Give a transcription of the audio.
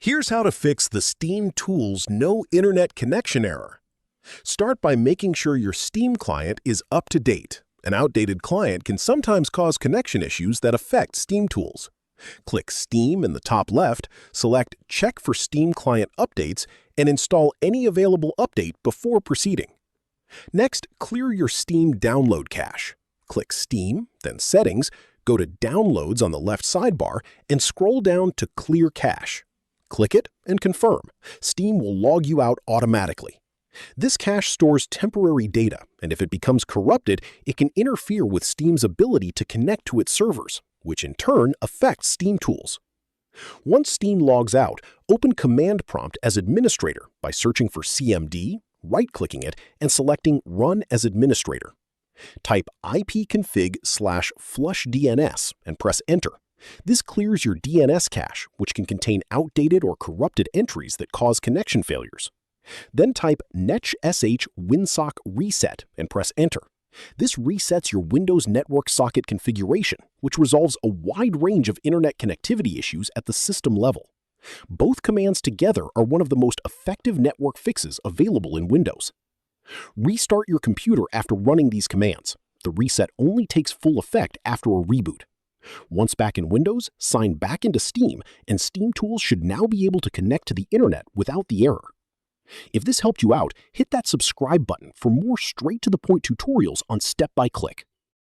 Here's how to fix the SteamTools No Internet Connection error. Start by making sure your Steam client is up to date. An outdated client can sometimes cause connection issues that affect SteamTools. Click Steam in the top left, select Check for Steam Client Updates, and install any available update before proceeding. Next, clear your Steam download cache. Click Steam, then Settings, go to Downloads on the left sidebar, and scroll down to Clear Cache. Click it and confirm. Steam will log you out automatically. This cache stores temporary data, and if it becomes corrupted, it can interfere with Steam's ability to connect to its servers, which in turn affects SteamTools. Once Steam logs out, open Command Prompt as administrator by searching for CMD, right-clicking it, and selecting Run as Administrator. Type ipconfig/flushdns and press Enter. This clears your DNS cache, which can contain outdated or corrupted entries that cause connection failures. Then type netsh winsock reset and press Enter. This resets your Windows network socket configuration, which resolves a wide range of internet connectivity issues at the system level. Both commands together are one of the most effective network fixes available in Windows. Restart your computer after running these commands. The reset only takes full effect after a reboot. Once back in Windows, sign back into Steam, and SteamTools should now be able to connect to the internet without the error. If this helped you out, hit that subscribe button for more straight-to-the-point tutorials on step-by-click.